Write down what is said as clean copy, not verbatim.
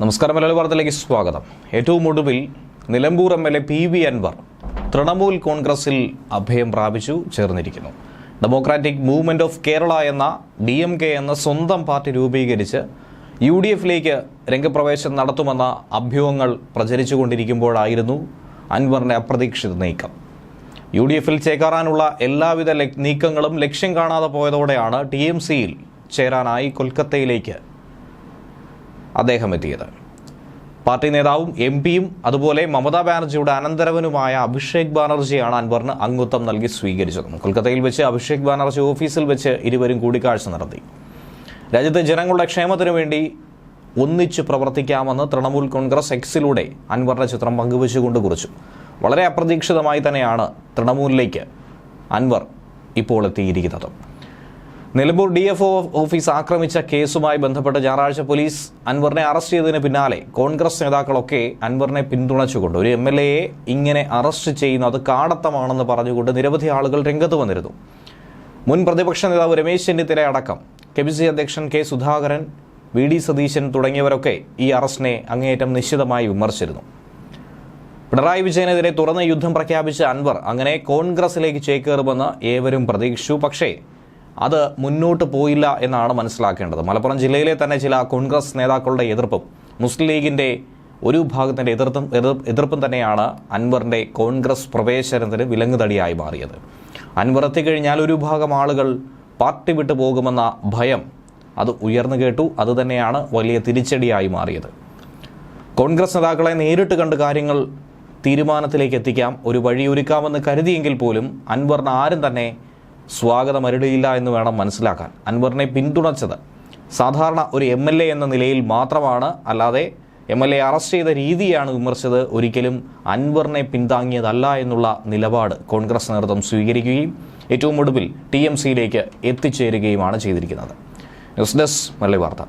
നമസ്കാരം, മലയാളി വാർത്തയിലേക്ക് സ്വാഗതം. ഏറ്റവും ഒടുവിൽ നിലമ്പൂർ എംഎൽഎ PV അൻവർ തൃണമൂൽ കോൺഗ്രസിൽ അഭയം പ്രാപിച്ചു ചേർന്നിരിക്കുന്നു. ഡെമോക്രാറ്റിക് മൂവ്മെന്റ് ഓഫ് കേരള എന്ന DMK എന്ന സ്വന്തം പാർട്ടി രൂപീകരിച്ച് UDFിലേക്ക് രംഗപ്രവേശനം നടത്തുമെന്ന അഭ്യൂഹങ്ങൾ പ്രചരിച്ചുകൊണ്ടിരിക്കുമ്പോഴായിരുന്നു അൻവറിന്റെ അപ്രതീക്ഷിത നീക്കം. UDFിൽ ചേക്കാറാനുള്ള എല്ലാവിധ നീക്കങ്ങളും ലക്ഷ്യം കാണാതെ പോയതോടെയാണ് TMCയിൽ ചേരാനായി കൊൽക്കത്തയിലേക്ക് അദ്ദേഹം എത്തിയത്. പാർട്ടി നേതാവും MPയും അതുപോലെ മമതാ ബാനർജിയുടെ അനന്തരവനുമായ അഭിഷേക് ബാനർജിയാണ് അൻവറിന് അംഗത്വം നൽകി സ്വീകരിച്ചത്. കൊൽക്കത്തയിൽ വെച്ച് അഭിഷേക് ബാനർജി ഓഫീസിൽ വെച്ച് ഇരുവരും കൂടിക്കാഴ്ച നടത്തി. രാജ്യത്തെ ജനങ്ങളുടെ ക്ഷേമത്തിനു വേണ്ടി ഒന്നിച്ചു പ്രവർത്തിക്കാമെന്ന് തൃണമൂൽ കോൺഗ്രസ് എക്സിലൂടെ അൻവറിന്റെ ചിത്രം പങ്കുവച്ചുകൊണ്ട് കുറിച്ചു. വളരെ അപ്രതീക്ഷിതമായി തന്നെയാണ് തൃണമൂലിലേക്ക് അൻവർ ഇപ്പോൾ എത്തിയിരിക്കുന്നത്. നിലമ്പൂർ DFO ഓഫീസ് ആക്രമിച്ച കേസുമായി ബന്ധപ്പെട്ട് ഞായറാഴ്ച പോലീസ് അൻവറിനെ അറസ്റ്റ് ചെയ്തതിന് പിന്നാലെ കോൺഗ്രസ് നേതാക്കളൊക്കെ അൻവറിനെ പിന്തുണച്ചുകൊണ്ട് ഒരു MLAയെ ഇങ്ങനെ അറസ്റ്റ് ചെയ്യുന്നത് കാടത്തമാണെന്ന് പറഞ്ഞുകൊണ്ട് നിരവധി ആളുകൾ രംഗത്ത് വന്നിരുന്നു. മുൻ പ്രതിപക്ഷ നേതാവ് രമേശ് ചെന്നിത്തല അടക്കം KPCC അധ്യക്ഷൻ K സുധാകരൻ, VD സതീശൻ തുടങ്ങിയവരൊക്കെ ഈ അറസ്റ്റിനെ അങ്ങേയറ്റം നിശ്ചിതമായി വിമർശിച്ചിരുന്നു. പിണറായി വിജയനെതിരെ തുറന്ന യുദ്ധം പ്രഖ്യാപിച്ച അൻവർ അങ്ങനെ കോൺഗ്രസിലേക്ക് ചേക്കേറുമെന്ന് ഏവരും പ്രതീക്ഷിച്ചു. പക്ഷേ അത് മുന്നോട്ട് പോയില്ല എന്നാണ് മനസ്സിലാക്കേണ്ടത്. മലപ്പുറം ജില്ലയിലെ തന്നെ ചില കോൺഗ്രസ് നേതാക്കളുടെ എതിർപ്പും മുസ്ലിം ലീഗിൻ്റെ ഒരു ഭാഗത്തിൻ്റെ എതിർപ്പും തന്നെയാണ് അൻവറിൻ്റെ കോൺഗ്രസ് പ്രവേശനത്തിന് വിലങ്ങുതടിയായി മാറിയത്. അൻവർ എത്തിക്കഴിഞ്ഞാൽ ഒരു ഭാഗം ആളുകൾ പാർട്ടി വിട്ടു പോകുമെന്ന ഭയം അത് ഉയർന്നു കേട്ടു. അതുതന്നെയാണ് വലിയ തിരിച്ചടിയായി മാറിയത്. കോൺഗ്രസ് നേതാക്കളെ നേരിട്ട് കണ്ട് കാര്യങ്ങൾ തീരുമാനത്തിലേക്ക് എത്തിക്കാം, ഒരു വഴിയൊരുക്കാമെന്ന് കരുതിയെങ്കിൽ പോലും അൻവറിന് ആരും തന്നെ സ്വാഗതം അരുളിയില്ല എന്ന് വേണം മനസ്സിലാക്കാൻ. അൻവറിനെ പിന്തുണച്ചത് സാധാരണ ഒരു MLA എന്ന നിലയിൽ മാത്രമാണ്, അല്ലാതെ MLA അറസ്റ്റ് ചെയ്ത രീതിയാണ് വിമർശിച്ചത്. ഒരിക്കലും അൻവറിനെ പിന്താങ്ങിയതല്ല എന്നുള്ള നിലപാട് കോൺഗ്രസ് നേതൃത്വം സ്വീകരിക്കുകയും ഏറ്റവും ഒടുവിൽ TMCയിലേക്ക് എത്തിച്ചേരുകയുമാണ് ചെയ്തിരിക്കുന്നത്. ന്യൂസ് ഡെസ്ക് മലയാളി വാർത്ത.